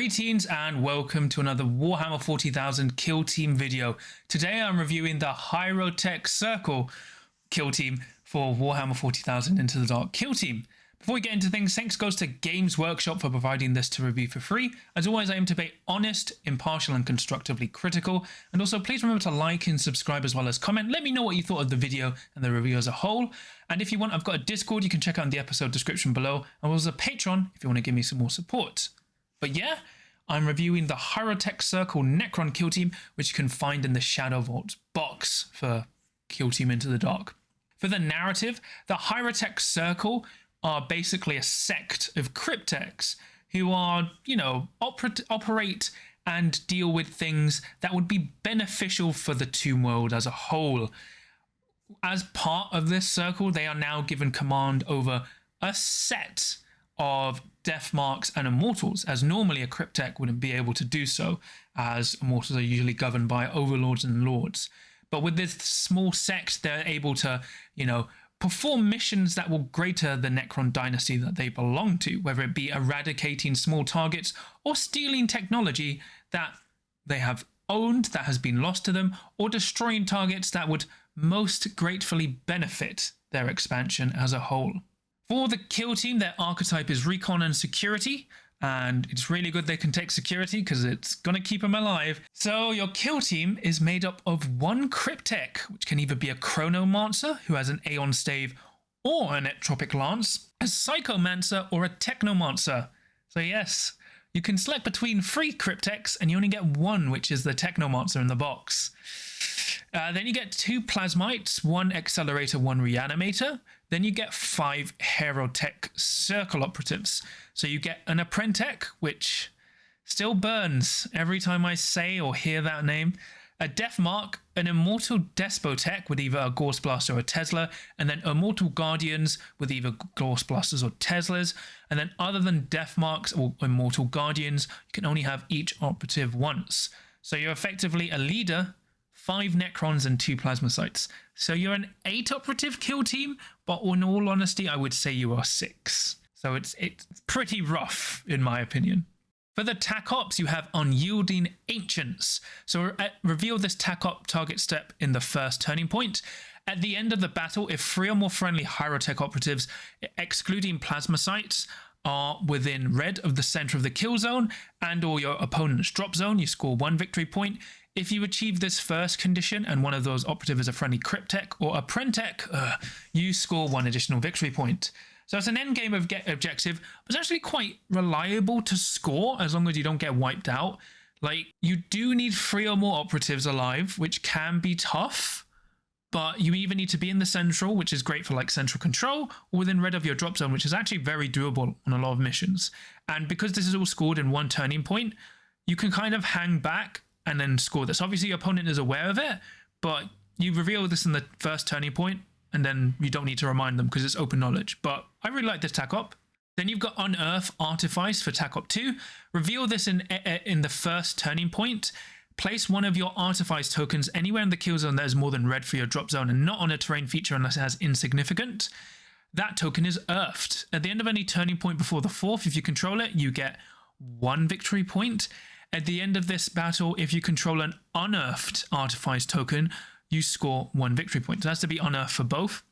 Greetings and welcome to another Warhammer 40,000 kill team video. Today I'm reviewing the Hyrotech Circle kill team for Warhammer 40,000 Into the Dark kill team. Before we get into things, thanks goes to Games Workshop for providing this to review for free. As always, I aim to be honest, impartial and constructively critical. And also please remember to like and subscribe as well as comment. Let me know what you thought of the video and the review as a whole. And if you want, I've got a Discord you can check out in the episode description below. And also a Patreon if you want to give me some more support. But yeah, I'm reviewing the Hyrotech Circle Necron kill team, which you can find in the Shadow Vault box for Kill Team Into the Dark. For the narrative, the Hyrotech Circle are basically a sect of cryptechs who are, operate and deal with things that would be beneficial for the Tomb World as a whole. As part of this circle, they are now given command over a set of death marks and immortals, as normally a cryptech wouldn't be able to do so, as immortals are usually governed by overlords and lords. But with this small sect, they're able to, perform missions that will greater the Necron dynasty that they belong to, whether it be eradicating small targets or stealing technology that they have owned that has been lost to them, or destroying targets that would most gratefully benefit their expansion as a whole. For the kill team, their archetype is recon and security, and it's really good they can take security because it's going to keep them alive. So your kill team is made up of one cryptech, which can either be a Chronomancer, who has an Aeon Stave, or an Etropic Lance, a Psychomancer, or a Technomancer. So yes, you can select between 3 cryptechs, and you only get one, which is the Technomancer in the box. Then you get 2 Plasmites, 1 Accelerator, 1 Reanimator. Then you get 5 Hyrotech Circle Operatives. So you get an Apprentech, which still burns every time I say or hear that name. A Death Mark, an Immortal Despotech with either a Gorse Blaster or a Tesla, and then Immortal Guardians with either Gorse Blasters or Teslas. And then other than Death Marks or Immortal Guardians, you can only have each operative once. So you're effectively a leader, 5 Necrons and 2 Plasmacytes. So you're an 8 operative kill team, but in all honesty, I would say you are 6. So it's pretty rough, in my opinion. For the TAC Ops, you have Unyielding Ancients. So reveal this TAC Op target step in the first turning point. At the end of the battle, if 3 or more friendly Hyrotech operatives, excluding Plasmacytes, are within red of the center of the kill zone and or your opponent's drop zone, you score 1 victory point. If you achieve this first condition and one of those operatives is a friendly cryptech or Apprentech, you score 1 additional victory point. So it's an endgame objective, but it's actually quite reliable to score as long as you don't get wiped out. Like, you do need 3 or more operatives alive, which can be tough, but you either need to be in the central, which is great for like central control, or within red of your drop zone, which is actually very doable on a lot of missions. And because this is all scored in 1 turning point, you can kind of hang back and then score this. Obviously, your opponent is aware of it, but you reveal this in the first turning point, and then you don't need to remind them because it's open knowledge. But I really like this TAC Op. Then you've got Unearth Artifice for TAC Op 2. Reveal this in the first turning point. Place one of your Artifice tokens anywhere in the kill zone that is more than red for your drop zone and not on a terrain feature unless it has insignificant. That token is earthed. At the end of any turning point before the 4th, if you control it, you get 1 victory point. At the end of this battle, if you control an unearthed Artifice token, you score 1 victory point. So it has to be unearthed for both.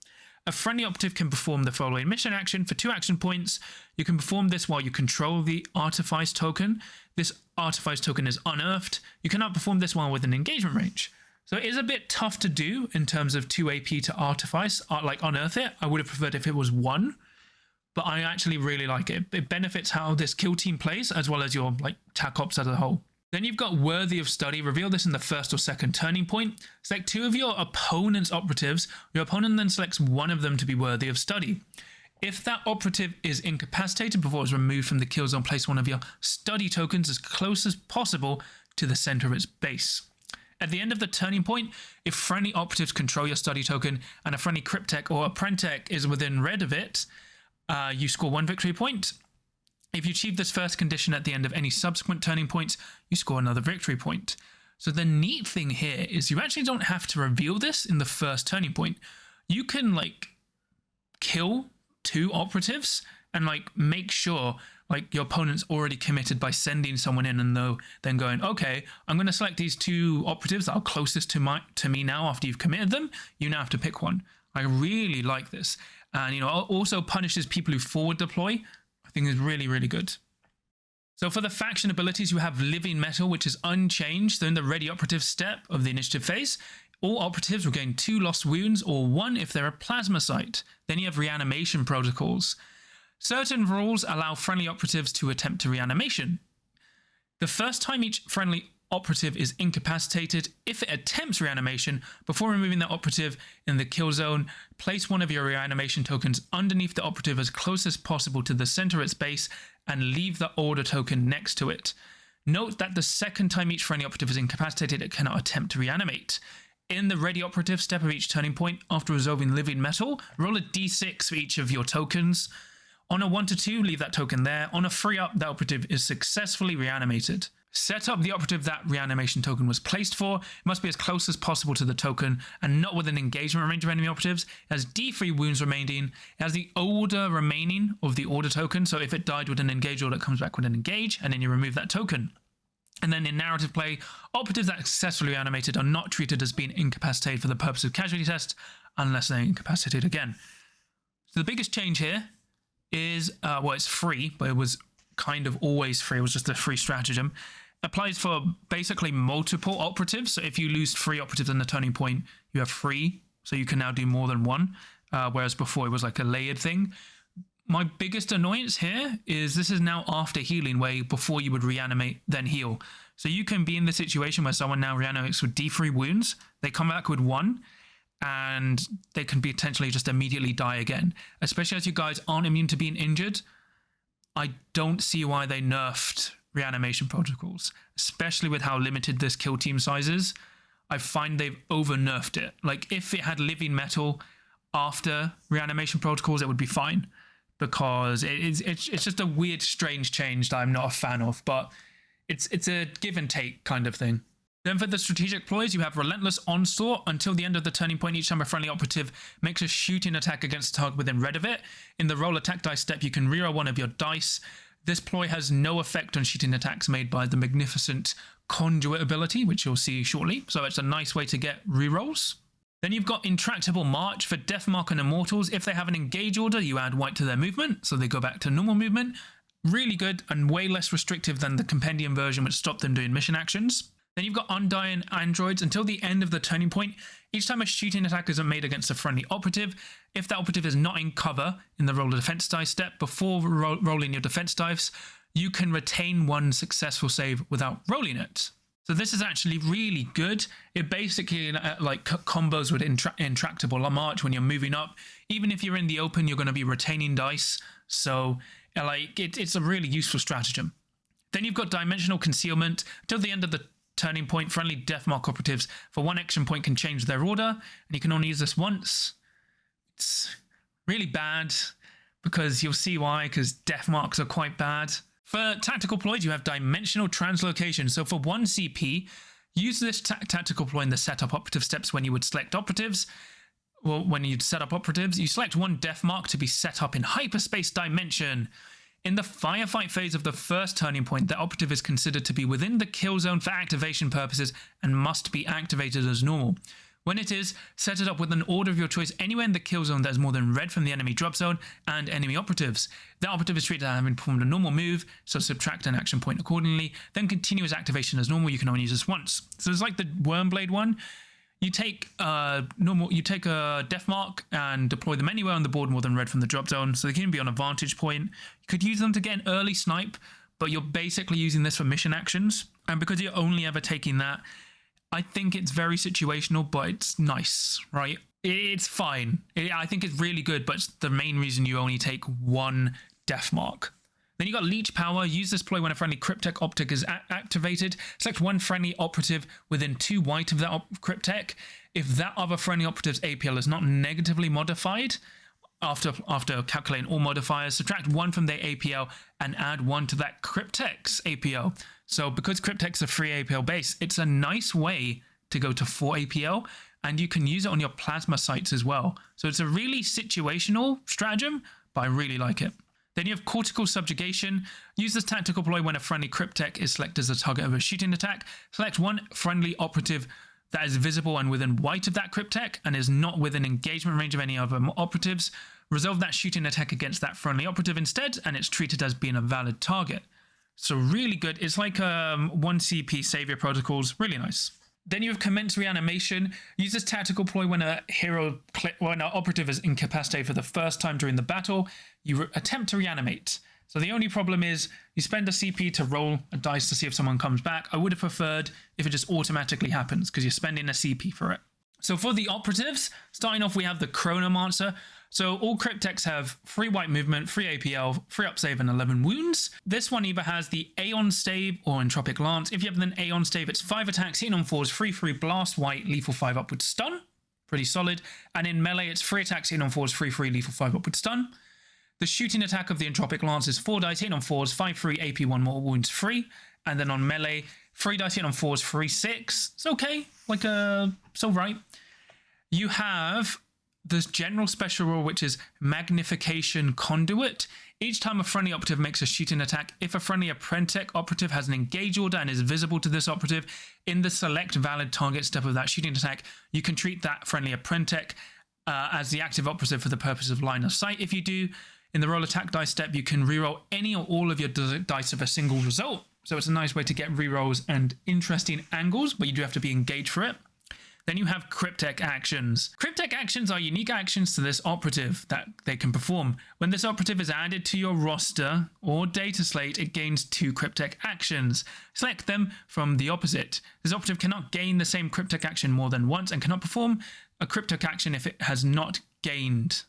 A friendly operative can perform the following mission action for 2 action points. You can perform this while you control the Artifice token. This Artifice token is unearthed. You cannot perform this while within engagement range. So it is a bit tough to do in terms of 2 AP to Artifice, like unearth it. I would have preferred if it was 1, but I actually really like it. It benefits how this kill team plays as well as your TAC Ops as a whole. Then you've got Worthy of Study. Reveal this in the first or second turning point. Select 2 of your opponent's operatives. Your opponent then selects one of them to be Worthy of Study. If that operative is incapacitated before it's removed from the kill zone, place one of your study tokens as close as possible to the center of its base. At the end of the turning point, if friendly operatives control your study token and a friendly cryptech or Apprentech is within red of it, you score 1 victory point. If you achieve this first condition at the end of any subsequent turning points, you score another victory point. So the neat thing here is you actually don't have to reveal this in the first turning point. You can kill 2 operatives and make sure like your opponent's already committed by sending someone in and then going, okay, I'm going to select these 2 operatives that are closest to me now after you've committed them. You now have to pick one. I really like this. And, also punishes people who forward deploy. I think is really, really good. So for the faction abilities, you have Living Metal, which is unchanged. So in the ready operative step of the initiative phase, all operatives will gain 2 lost wounds or 1 if they're a plasma site. Then you have reanimation protocols. Certain rules allow friendly operatives to attempt to reanimation. The first time each friendly operative is incapacitated, if it attempts reanimation, before removing that operative in the kill zone, place one of your reanimation tokens underneath the operative as close as possible to the center of its base and leave the order token next to it. Note that the second time each friendly operative is incapacitated, it cannot attempt to reanimate. In the ready operative step of each turning point, after resolving Living Metal, roll a d6 for each of your tokens. On a 1 to 2, leave that token there. On a 3-up, that operative is successfully reanimated. Set up the operative that reanimation token was placed for. It must be as close as possible to the token and not with an engagement range of enemy operatives. It has D3 wounds remaining. It has the order remaining of the order token. So if it died with an engage order, it comes back with an engage, and then you remove that token. And then in narrative play, operatives that successfully reanimated are not treated as being incapacitated for the purpose of casualty test unless they're incapacitated again. So the biggest change here is, it's free, but it was kind of always free. It was just a free stratagem. Applies for basically multiple operatives. So if you lose 3 operatives in the turning point, you have 3. So you can now do more than 1, whereas before it was like a layered thing. My biggest annoyance here is this is now after healing, where before you would reanimate, then heal. So you can be in the situation where someone now reanimates with D3 wounds. They come back with 1, and they can potentially just immediately die again. Especially as you guys aren't immune to being injured. I don't see why they nerfed reanimation protocols, especially with how limited this kill team size is. I find they've over-nerfed it. Like, if it had Living Metal after reanimation protocols, it would be fine. Because it's just a weird, strange change that I'm not a fan of, but it's a give and take kind of thing. Then for the strategic ploys, you have Relentless Onslaught. Until the end of the turning point, each time a friendly operative makes a shooting attack against a target within red of it. In the roll attack dice step, you can reroll one of your dice. This ploy has no effect on shooting attacks made by the magnificent Conduit ability, which you'll see shortly. So it's a nice way to get rerolls. Then you've got Intractable March for Deathmark and Immortals. If they have an engage order, you add white to their movement, so they go back to normal movement. Really good and way less restrictive than the Compendium version, which stopped them doing mission actions. Then you've got Undying Androids. Until the end of the turning point, each time a shooting attack is made against a friendly operative, if that operative is not in cover in the roll a defense dice step, before rolling your defense dice, you can retain 1 successful save without rolling it. So this is actually really good. It basically combos with Intractable March when you're moving up. Even if you're in the open, you're going to be retaining dice. So it's a really useful stratagem. Then you've got Dimensional Concealment. Till the end of the turning point, friendly Deathmark operatives for 1 action point can change their order, and you can only use this once. It's really bad because you'll see why, because Deathmarks are quite bad. For tactical ploys, you have Dimensional Translocation. So for 1 CP, use this tactical ploy in the setup operative steps when you would select operatives. Well, when you'd set up operatives, you select 1 Deathmark to be set up in hyperspace dimension. In the firefight phase of the first turning point, the operative is considered to be within the kill zone for activation purposes and must be activated as normal. When it is, set it up with an order of your choice anywhere in the kill zone that is more than red from the enemy drop zone and enemy operatives. That operative is treated as having performed a normal move, so subtract an action point accordingly. Then continue as activation as normal. You can only use this once. So it's like the Wormblade one. You take a Deathmark and deploy them anywhere on the board more than red from the drop zone, so they can be on a vantage point. You could use them to get an early snipe, but you're basically using this for mission actions. And because you're only ever taking that, I think it's very situational, but it's nice, right? It's fine. I think it's really good, but it's the main reason you only take 1 Deathmark. Then you got Leech Power. Use this ploy when a friendly Cryptek optic is activated. Select 1 friendly operative within 2 white of that Cryptek. If that other friendly operative's APL is not negatively modified, after calculating all modifiers, subtract 1 from their APL and add 1 to that Cryptek's APL. So because Cryptek's a free APL base, it's a nice way to go to 4 APL, and you can use it on your plasma sites as well. So it's a really situational stratagem, but I really like it. Then you have Cortical Subjugation. Use this tactical ploy when a friendly Cryptek is selected as the target of a shooting attack. Select one friendly operative that is visible and within white of that Cryptek and is not within engagement range of any other operatives. Resolve that shooting attack against that friendly operative instead, and it's treated as being a valid target. So really good. It's like 1 CP Savior Protocols. Really nice. Then you have Commence Reanimation. Use this tactical ploy when when an operative is incapacitated for the first time during the battle. You attempt to reanimate. So the only problem is you spend a CP to roll a dice to see if someone comes back. I would have preferred if it just automatically happens because you're spending a CP for it. So for the operatives, starting off we have the Chronomancer. So all Crypteks have free white movement, free APL, free up save, and 11 wounds. This one either has the Aeon Stave or Entropic Lance. If you have an Aeon Stave, it's 5 attacks, hitting on 4s, free blast white, lethal 5 upward stun. Pretty solid. And in melee, it's 3 attacks, hitting on 4s, free lethal 5 upward stun. The shooting attack of the Entropic Lance is 4 dice, hitting on 4s, 5 free, AP 1 more wounds free. And then on melee, 3 dice, hitting on 4s, free 6. It's okay. It's alright. You have this general special rule, which is Magnification Conduit. Each time a friendly operative makes a shooting attack, if a friendly Apprentech operative has an engage order and is visible to this operative in the select valid target step of that shooting attack, you can treat that friendly Apprentech as the active operative for the purpose of line of sight. If you do, in the roll attack dice step, you can reroll any or all of your dice of a single result. So it's a nice way to get rerolls and interesting angles, but you do have to be engaged for it. Then you have Cryptek Actions. Cryptek Actions are unique actions to this operative that they can perform. When this operative is added to your roster or data slate, it gains 2 Cryptek Actions. Select them from the opposite. This operative cannot gain the same Cryptek Action more than once and cannot perform a Cryptek Action if it has not gained.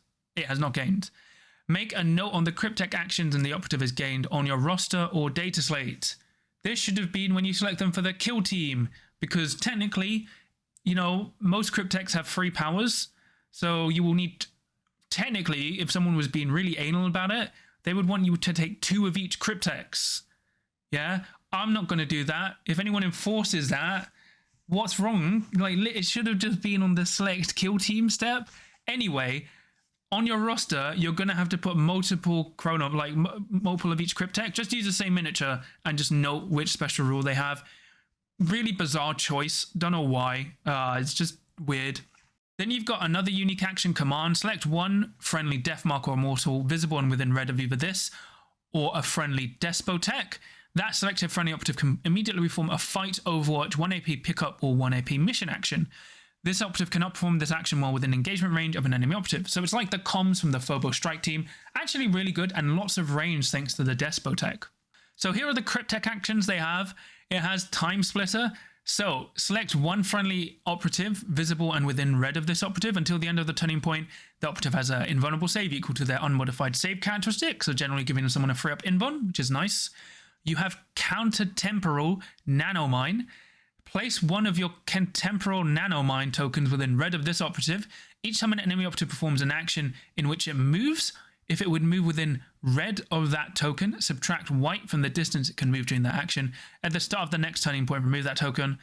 Make a note on the Cryptek Actions and the operative is gained on your roster or data slate. This should have been when you select them for the kill team, because technically, most Crypteks have 3 powers, so you will need, technically, if someone was being really anal about it, they would want you to take 2 of each Crypteks. Yeah? I'm not going to do that. If anyone enforces that, what's wrong? It should have just been on the select kill team step. Anyway, on your roster, you're going to have to put multiple multiple of each Cryptek. Just use the same miniature and just note which special rule they have. Really bizarre choice. Don't know why. It's just weird. Then you've got another unique action command. Select one friendly Deathmark or Immortal visible and within red of either this or a friendly Despotech. That selected friendly operative can immediately perform a fight, overwatch, 1 AP pickup or 1 AP mission action. This operative cannot perform this action while within engagement range of an enemy operative. So it's like the comms from the Phobos strike team. Actually really good and lots of range thanks to the Despotech. So here are the Cryptek actions they have. It has Time Splitter. So select one friendly operative visible and within red of this operative until the end of the turning point. The operative has an invulnerable save equal to their unmodified save characteristic, so generally giving someone a free up invuln, which is nice. You have Counter-Temporal Nanomine. Place one of your Temporal Nanomine tokens within red of this operative. Each time an enemy operative performs an action in which it moves, if it would move within red of that token, subtract white from the distance it can move during that action. At the start of the next turning point, remove that token.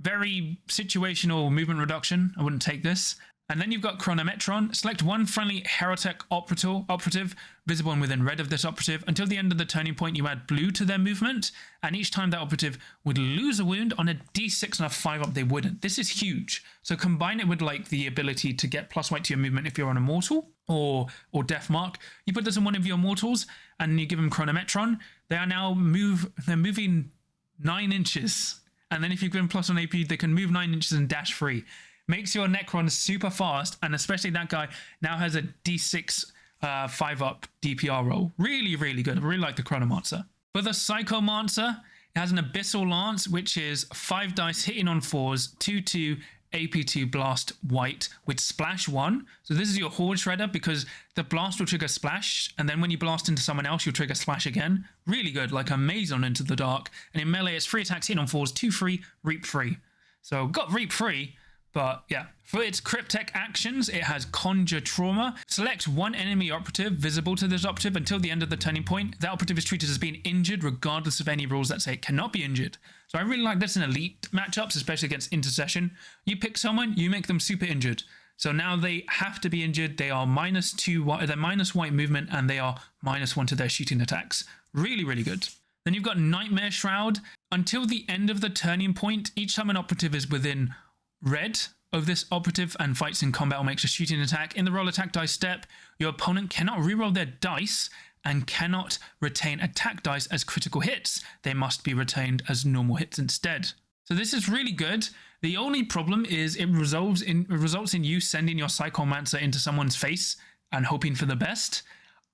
Very situational movement reduction. I wouldn't take this. And then you've got Chronometron. Select one friendly Herotech operative visible and within red of this operative. Until the end of the turning point, you add blue to their movement. And each time that operative would lose a wound on a d6 and a 5-up, they wouldn't. This is huge. So combine it with the ability to get plus white to your movement if you're on Immortal or Deathmark. You put this on one of your Immortals and you give them Chronometron. They are now moving 9 inches. And then if you give them plus 1 AP, they can move 9 inches and dash free. Makes your Necron super fast, and especially that guy now has a d6 5-up DPR roll. Really, really good. I really like the Chronomancer. For the Psychomancer, it has an Abyssal Lance, which is 5 dice hitting on 4s, 2/2 AP2 blast white with splash 1. So this is your Horde Shredder because the blast will trigger splash, and then when you blast into someone else, you'll trigger splash again. Really good, like a Mason into the dark. And in melee, it's 3 attacks hitting on 4s, 2 free, reap free. So got reap free. But yeah, for its Cryptek actions, it has Conjure Trauma. Select one enemy operative visible to this operative until the end of the turning point. That operative is treated as being injured regardless of any rules that say it cannot be injured. So I really like this in elite matchups, especially against Intercession. You pick someone, you make them super injured. So now they have to be injured. They are -2, they're minus white movement, and they are -1 to their shooting attacks. Really, really good. Then you've got Nightmare Shroud. Until the end of the turning point, each time an operative is within red of this operative and fights in combat or makes a shooting attack, in the roll attack dice step, your opponent cannot reroll their dice and cannot retain attack dice as critical hits. They must be retained as normal hits instead. So this is really good. The only problem is it results in you sending your Psychomancer into someone's face and hoping for the best.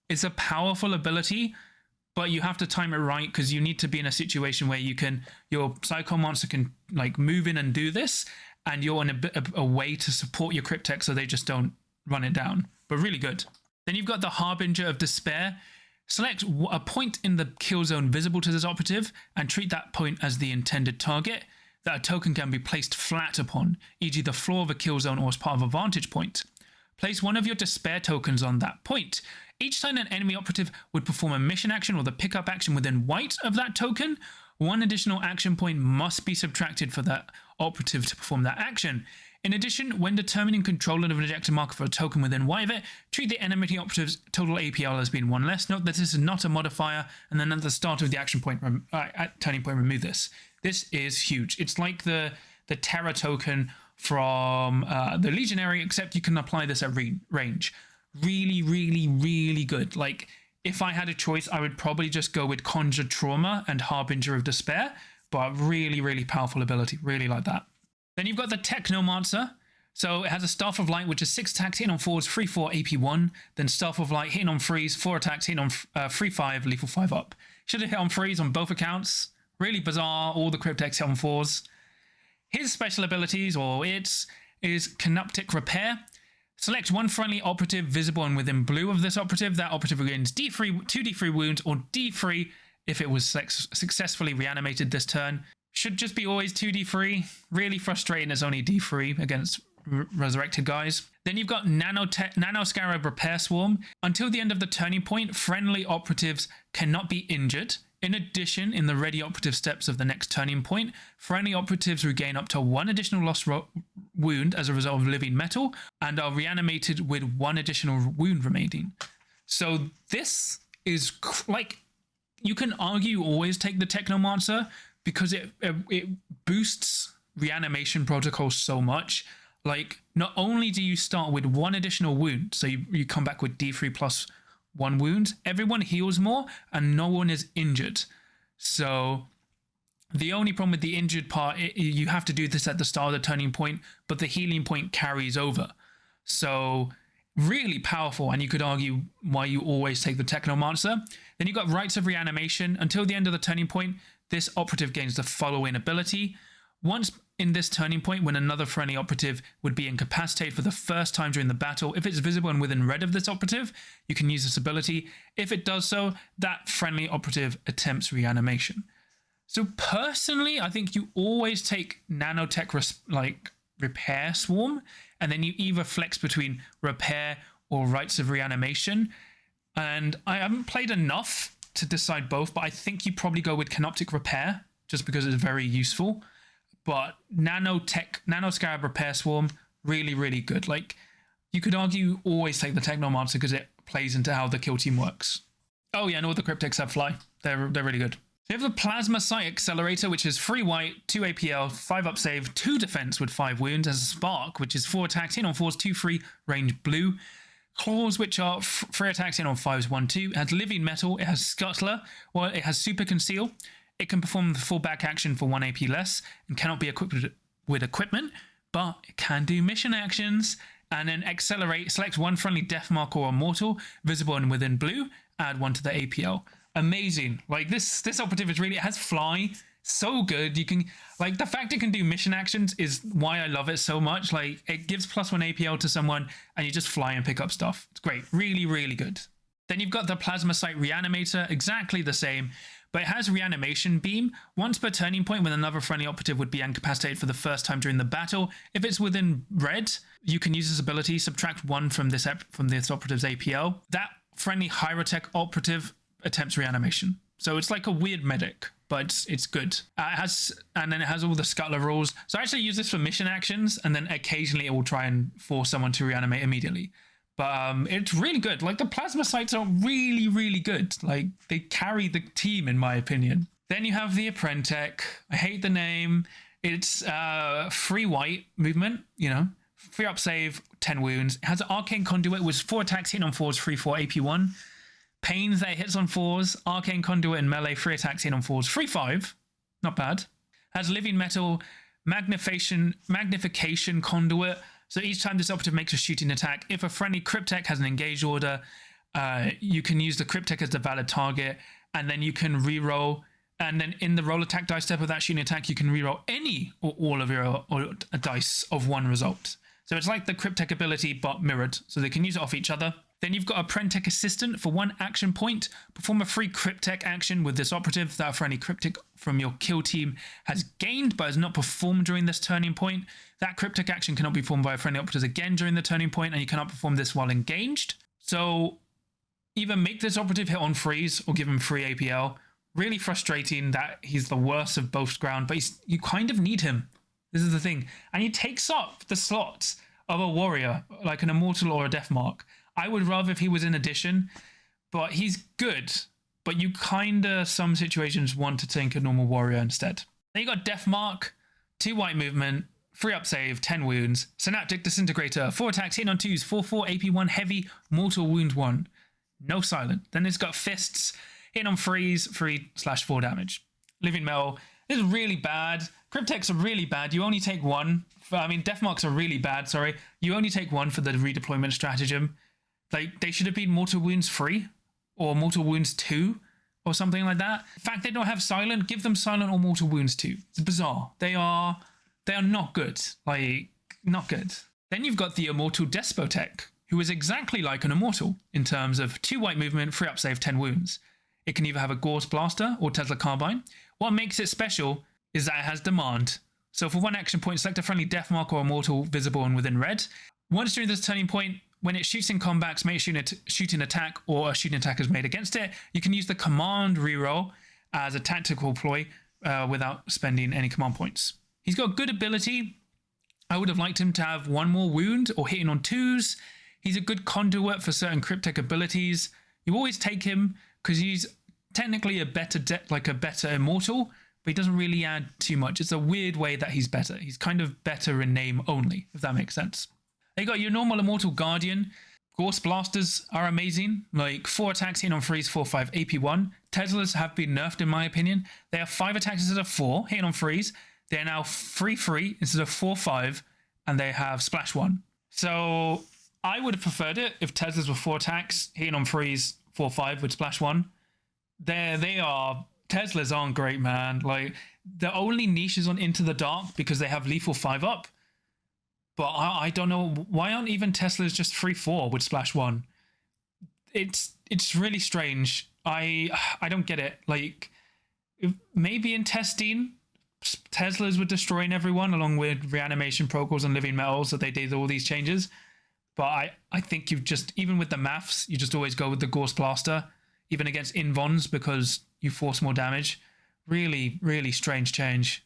It's a powerful ability, but you have to time it right because you need to be in a situation where your Psychomancer can like move in and do this, and you're in a way to support your Cryptek so they just don't run it down. But really good. Then you've got the Harbinger of Despair. Select a point in the kill zone visible to this operative and treat that point as the intended target that a token can be placed flat upon, e.g. the floor of a kill zone or as part of a vantage point. Place one of your Despair tokens on that point. Each time an enemy operative would perform a mission action or the pickup action within white of that token, one additional action point must be subtracted for that operative to perform that action. In addition, when determining control of an ejector marker for a token within white of it, treat the enemy operative's total APL as being 1 less. Note that this is not a modifier, and then at the start of the action point, at turning point, remove this. This is huge. It's like the Terra token from the Legionary, except you can apply this at range. Really, really, really good. Like, if I had a choice, I would probably just go with Conjure Trauma and Harbinger of Despair, but really, really powerful ability. Really like that. Then you've got the Technomancer. So it has a Staff of Light, which is 6 attacks, hitting on 4s, 3/4, AP 1. Then Staff of Light, hitting on 3s, 4 attacks, hitting on 3/5, lethal 5 up. Should have hit on 3s on both accounts. Really bizarre. All the Crypteks hit on 4s. His special abilities, or its, is Canoptic Repair. Select one friendly operative visible and within blue of this operative. That operative regains D3, 2d3 wounds, or D3 if it was successfully reanimated this turn. Should just be always 2d3. Really frustrating it's only D3 against resurrected guys. Then you've got Nanoscarab Repair Swarm. Until the end of the turning point, friendly operatives cannot be injured. In addition, in the ready operative steps of the next turning point, friendly operatives regain up to 1 additional lost wound as a result of living metal and are reanimated with 1 additional wound remaining. So this is like, you can argue always take the Technomancer because it boosts reanimation protocol so much. Like, not only do you start with 1 additional wound, so you come back with D3 plus 1 wound, everyone heals more and no one is injured. So the only problem with the injured part, you have to do this at the start of the turning point, but the healing point carries over. So really powerful, and you could argue why you always take the Technomancer. Then you've got Rites of Reanimation. Until the end of the turning point, this operative gains the following ability. Once in this turning point, when another friendly operative would be incapacitated for the first time during the battle, if it's visible and within red of this operative, you can use this ability. If it does so, that friendly operative attempts reanimation. So personally, I think you always take Nanotech Repair Swarm, and then you either flex between Repair or Rites of Reanimation. And I haven't played enough to decide both, but I think you probably go with Canoptic Repair, just because it's very useful. But Nanoscarab Repair Swarm, really, really good. Like, you could argue always take the Technomancer because it plays into how the kill team works. Oh yeah, and all the Crypteks have fly. They're really good. So you have the Plasma Sight Accelerator, which is 3 white, 2 APL, 5 up save, 2 defense with 5 wounds. As a Spark, which is 4 attacks, hit on 4s, 2/3, range blue. Claws, which are 3 attacks, hit on 5s, 1/2. It has Living Metal. It has Scuttler. Well, it has Super Conceal. It can perform the full back action for 1 AP less and cannot be equipped with equipment, but it can do mission actions. And then Accelerate, select one friendly Death Marker or Mortal, visible and within blue, add 1 to the APL. Amazing. Like, this operative is really, it has fly, so good. You can, like, the fact it can do mission actions is why I love it so much. Like, it gives +1 APL to someone and you just fly and pick up stuff. It's great. Really, really good. Then you've got the Plasma Sight Reanimator, exactly the same, but it has Reanimation Beam. Once per turning point, when another friendly operative would be incapacitated for the first time during the battle, if it's within red, you can use this ability, subtract 1 from this operative's APL. That friendly Hyrotech operative attempts reanimation. So it's like a weird medic. but it's good. And then it has all the scuttler rules. So I actually use this for mission actions, and then occasionally it will try and force someone to reanimate immediately. But it's really good. Like, the plasma sites are really, really good. Like, they carry the team, in my opinion. Then you have the Apprentech. I hate the name. It's free white movement, you know. Free up save, 10 wounds. It has an Arcane Conduit with 4 attacks, hitting on 4s, 3/4 AP1. Pains that hits on 4s. Arcane Conduit and melee, 3 attacks, hitting on 4s, 3/5. Not bad. Has Living Metal, Magnification Conduit. So each time this operative makes a shooting attack, if a friendly Cryptek has an engaged order, you can use the Cryptek as the valid target, and then you can reroll. And then in the roll attack dice step of that shooting attack, you can reroll any or all of your dice of one result. So it's like the Cryptek ability, but mirrored. So they can use it off each other. Then you've got a Apprentech Assistant for 1 action point. Perform a free Cryptek action with this operative that a friendly Cryptek from your kill team has gained but has not performed during this turning point. That Cryptek action cannot be performed by a friendly operative again during the turning point, and you cannot perform this while engaged. So either make this operative hit on freeze or give him free APL. Really frustrating that he's the worst of both ground, but you kind of need him. This is the thing. And he takes up the slots of a warrior, like an Immortal or a Deathmark. I would rather if he was in addition, but he's good. But you kind of, some situations, want to take a normal warrior instead. Then you got Deathmark, 2 white movement, 3 up save, 10 wounds. Synaptic Disintegrator, 4 attacks, hitting on 2s, 4/4 AP1 heavy, mortal wound 1. No silent. Then it's got Fists, hitting on 3s, 3/4 damage. Living Metal, this is really bad. Cryptechs are really bad. You only take 1. Deathmarks are really bad, sorry. You only take 1 for the redeployment stratagem. Like, they should have been Mortal Wounds 3 or Mortal Wounds 2 or something like that. In fact, they don't have Silent. Give them Silent or Mortal Wounds 2. It's bizarre. They are not good. Like, not good. Then you've got the Immortal Despotech, who is exactly like an Immortal in terms of 2 white movement, 3 up save, 10 wounds. It can either have a Gauss Blaster or Tesla Carbine. What makes it special is that it has Demand. So for 1 action point, select a friendly Deathmark or Immortal visible and within red. Once during this turning point, when it shoots in combat, make a shooting attack or a shooting attack is made against it, you can use the command reroll as a tactical ploy without spending any command points. He's got good ability. I would have liked him to have 1 more wound or hitting on 2s. He's a good conduit for certain Cryptek abilities. You always take him because he's technically a better Immortal, but he doesn't really add too much. It's a weird way that he's better. He's kind of better in name only, if that makes sense. They got your normal Immortal Guardian. Gauss Blasters are amazing. Like 4 attacks hitting on 3s, 4/5 AP1. Teslas have been nerfed in my opinion. They have 5 attacks instead of 4 hitting on 3s. They're now 3/3 instead of 4/5, and they have Splash 1. So I would have preferred it if Teslas were 4 attacks hitting on 3s, 4/5 with Splash 1. Teslas aren't great, man. Like, the only niche is on Into the Dark because they have lethal 5 up. But I don't know, why aren't even Teslas just 3/4 with Splash 1? It's really strange. I don't get it. Like, maybe in testing, Teslas were destroying everyone along with reanimation protocols and living metals that they did all these changes. But I think you've just, even with the maths, you just always go with the Gauss Blaster, even against Invons, because you force more damage. Really, really strange change.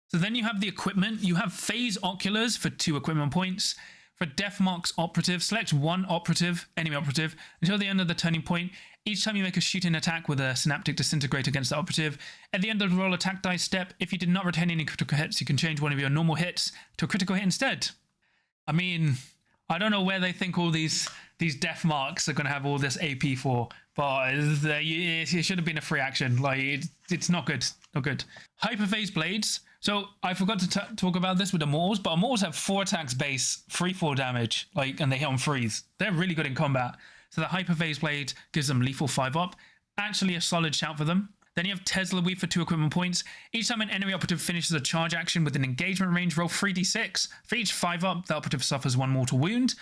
So then you have the equipment. You have Phase Oculars for 2 equipment points. For Deathmark's operative, select 1 operative, enemy operative, until the end of the turning point. Each time you make a shooting attack with a Synaptic Disintegrator against the operative, at the end of the roll attack dice step, if you did not retain any critical hits, you can change one of your normal hits to a critical hit instead. I mean, I don't know where they think all these Deathmarks are going to have all this AP for, but it should have been a free action. Like, it's not good. Not good. Hyperphase Blades. So I forgot to talk about this with Immortals, but Immortals have 4 attacks base, 3/4 damage, and they hit on 3s. They're really good in combat. So the Hyperphase Blade gives them lethal 5 up. Actually a solid shout for them. Then you have Tesla Weave for 2 equipment points. Each time an enemy operative finishes a charge action with an engagement range, roll 3d6. For each 5 up, the operative suffers 1 mortal wound.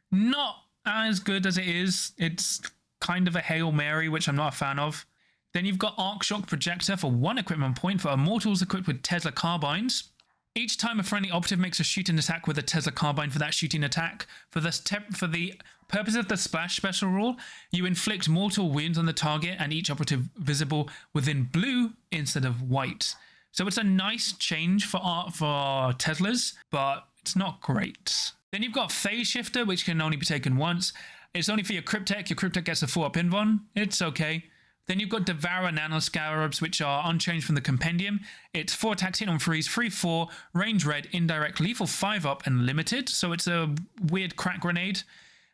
Not as good as it is. It's kind of a Hail Mary, which I'm not a fan of. Then you've got Arc Shock Projector for 1 equipment point for Immortals equipped with Tesla Carbines. Each time a friendly operative makes a shooting attack with a Tesla Carbine for that shooting attack, for the purpose of the splash special rule, you inflict mortal wounds on the target and each operative visible within blue instead of white. So it's a nice change for Teslas, but it's not great. Then you've got Phase Shifter, which can only be taken once. It's only for your Cryptek. Your Cryptek gets a 4-up invuln. It's okay. Then you've got Devour Nano Scarabs, which are unchanged from the Compendium. It's 4 attacks, hit on freeze, 3/4, range red, indirect, lethal 5-up, and limited. So it's a weird crack grenade.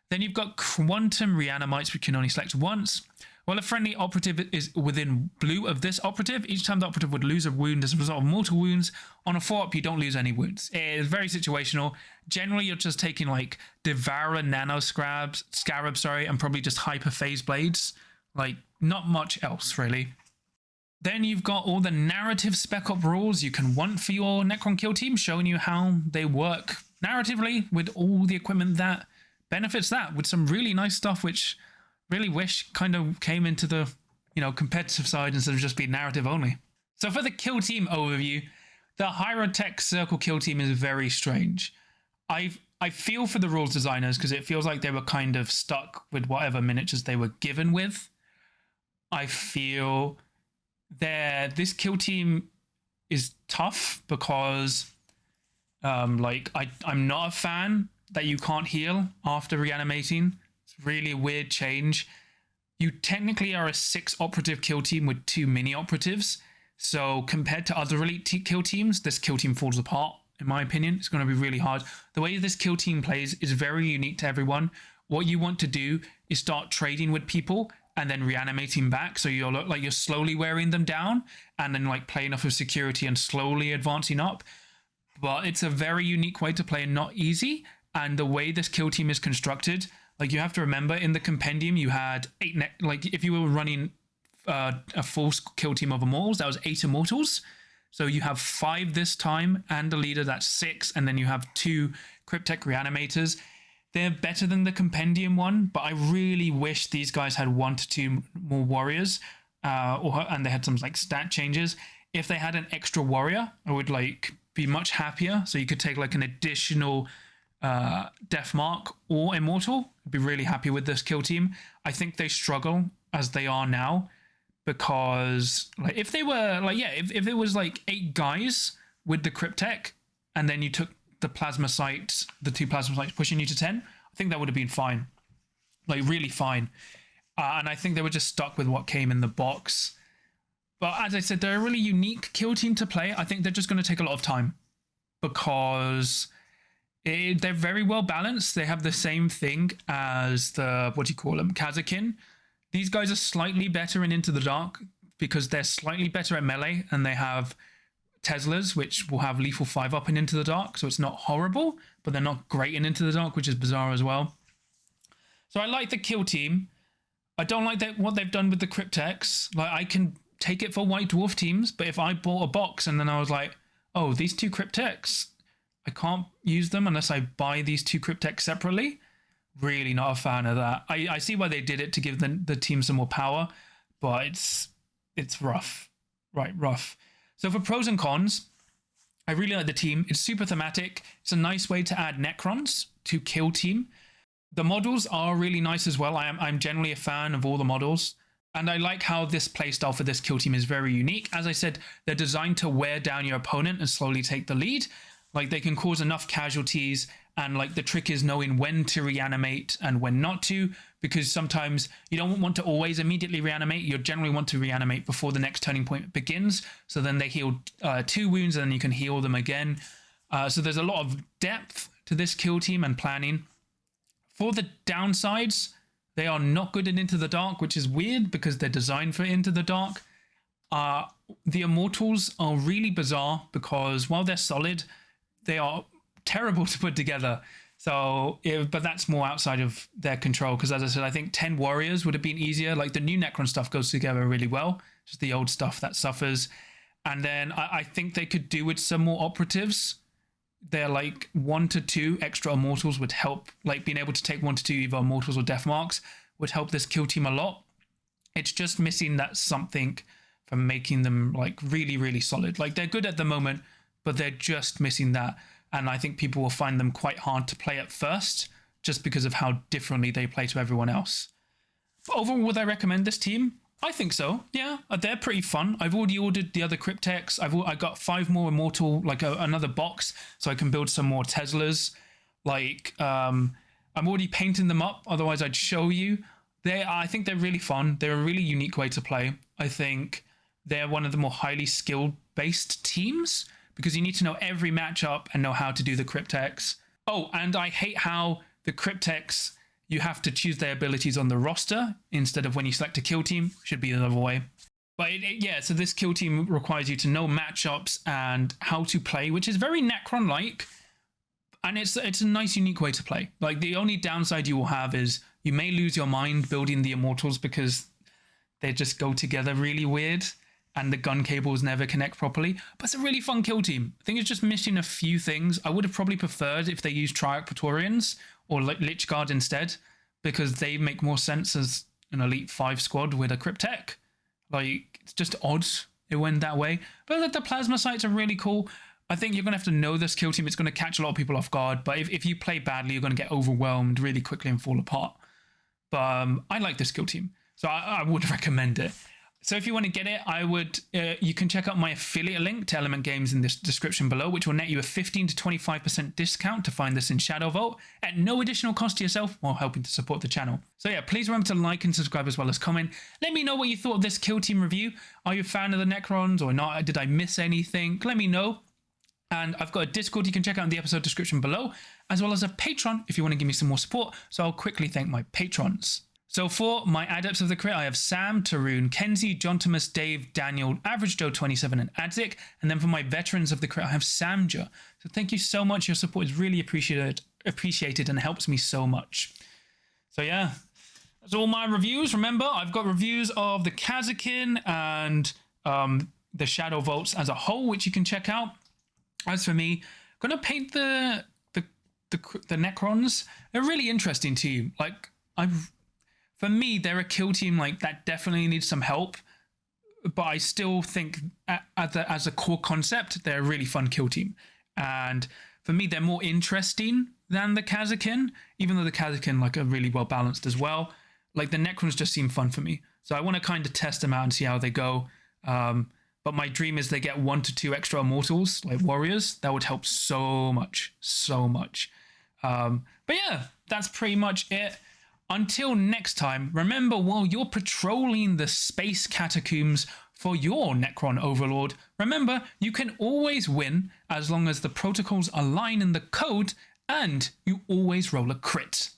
Then you've got Quantum Reanimites, which can only select once. While a friendly operative is within blue of this operative, each time the operative would lose a wound as a result of mortal wounds. On a 4-up, you don't lose any wounds. It is very situational. Generally, you're just taking like Devour Nano Scarabs, and probably just Hyper Phase Blades. Like, not much else, really. Then you've got all the narrative spec op rules you can want for your Necron kill team, showing you how they work narratively with all the equipment that benefits that, with some really nice stuff, which really wish kind of came into the, competitive side instead of just being narrative only. So for the kill team overview, the Hyrotech Circle kill team is very strange. I feel for the rules designers because it feels like they were kind of stuck with whatever miniatures they were given with. I feel this kill team is tough because I'm not a fan that you can't heal after reanimating. It's really a weird change. You technically are a 6 operative kill team with 2 mini operatives. So compared to other elite kill teams, this kill team falls apart. In my opinion, it's going to be really hard. The way this kill team plays is very unique to everyone. What you want to do is start trading with people and then reanimating back. So you're like you're slowly wearing them down and then like playing off of security and slowly advancing up. But it's a very unique way to play and not easy. And the way this kill team is constructed, like you have to remember in the Compendium, you had 8, if you were running a full kill team of Immortals, that was 8 Immortals. So you have 5 this time and a leader, that's 6. And then you have 2 Cryptek Reanimators. They're better than the Compendium one, but I really wish these guys had 1 to 2 more warriors, and they had some like stat changes. If they had an extra warrior, I would be much happier. So you could take like an additional Death Mark or Immortal. I'd be really happy with this kill team. I think they struggle as they are now because if they were if it was 8 guys with the Cryptek and then you took the plasma sites, the 2 plasma sites pushing you to 10, I think that would have been fine, really fine. And I think they were just stuck with what came in the box. But as I said, they're a really unique kill team to play. I think they're just going to take a lot of time because they're very well balanced. They have the same thing as the, Kazakin. These guys are slightly better in Into the Dark because they're slightly better at melee and they have Teslas, which will have lethal 5-up in Into the Dark. So it's not horrible, but they're not great in Into the Dark, which is bizarre as well. So I like the kill team. I don't like what they've done with the Crypteks. I can take it for White Dwarf teams, but if I bought a box and then I was like, oh, these 2 Crypteks, I can't use them unless I buy these 2 Crypteks separately. Really not a fan of that. I see why they did it to give the team some more power, but it's rough. Right, rough. So for pros and cons, I really like the team. It's super thematic. It's a nice way to add Necrons to kill team. The models are really nice as well. I'm generally a fan of all the models. And I like how this playstyle for this kill team is very unique. As I said, they're designed to wear down your opponent and slowly take the lead. They can cause enough casualties, and the trick is knowing when to reanimate and when not to, because sometimes you don't want to always immediately reanimate. You generally want to reanimate before the next turning point begins, so then they heal 2 wounds and then you can heal them again. So there's a lot of depth to this kill team and planning. For the downsides, they are not good in Into the Dark, which is weird because they're designed for Into the Dark. The Immortals are really bizarre because while they're solid, they are terrible to put together. So, but that's more outside of their control because, as I said, I think 10 warriors would have been easier. The new Necron stuff goes together really well. Just the old stuff that suffers. And then I think they could do with some more operatives. They're 1 to 2 extra Immortals would help. Being able to take 1 to 2 either Immortals or Death Marks would help this kill team a lot. It's just missing that something from making them really, really solid. They're good at the moment, but they're just missing that. And I think people will find them quite hard to play at first, just because of how differently they play to everyone else. But overall, would I recommend this team? I think so. Yeah, they're pretty fun. I've already ordered the other Cryptex. I got 5 more Immortal, like another box, so I can build some more Teslas. Like, I'm already painting them up. Otherwise, I'd show you. I think they're really fun. They're a really unique way to play. I think they're one of the more highly skill-based teams because you need to know every matchup and know how to do the Cryptex. Oh, and I hate how the Cryptex, you have to choose their abilities on the roster instead of when you select a kill team. Should be the other way. But yeah, so this kill team requires you to know matchups and how to play, which is very Necron-like. And it's a nice, unique way to play. Like, the only downside you will have is you may lose your mind building the Immortals because they just go together really weird and the gun cables never connect properly. But it's a really fun kill team. I think it's just missing a few things. I would have probably preferred if they used Triarch Praetorians or Lich Guard instead, because they make more sense as an Elite 5 squad with a Cryptek. Like, it's just odd it went that way. But the Plasma Sights are really cool. I think you're going to have to know this kill team. It's going to catch a lot of people off guard. But if you play badly, you're going to get overwhelmed really quickly and fall apart. But I like this kill team, so I would recommend it. So if you want to get it, I would. You can check out my affiliate link to Element Games in this description below, which will net you a 15 to 25% discount to find this in Shadow Vault at no additional cost to yourself while helping to support the channel. So yeah, please remember to like and subscribe as well as comment. Let me know what you thought of this kill team review. Are you a fan of the Necrons or not? Did I miss anything? Let me know. And I've got a Discord you can check out in the episode description below, as well as a Patreon if you want to give me some more support. So I'll quickly thank my patrons. So for my Adepts of the Crit, I have Sam, Tarun, Kenzie, John Thomas, Dave, Daniel, Average Joe 27, and Adzik. And then for my Veterans of the Crit, I have Samja. So thank you so much. Your support is really appreciated and helps me so much. So yeah, that's all my reviews. Remember, I've got reviews of the Kasrkin and the Shadow Vaults as a whole, which you can check out. As for me, I'm going to paint the Necrons. They're a really interesting team. Like, for me, they're a kill team like that definitely needs some help. But I still think as a core concept, they're a really fun kill team. And for me, they're more interesting than the Kasrkin, even though the Kasrkin like are really well balanced as well. Like, the Necrons just seem fun for me. So I want to kind of test them out and see how they go. But my dream is they get 1 to 2 extra Immortals, like warriors. That would help so much, so much. But yeah, that's pretty much it. Until next time, remember, while you're patrolling the space catacombs for your Necron Overlord, remember, you can always win as long as the protocols align in the code and you always roll a crit.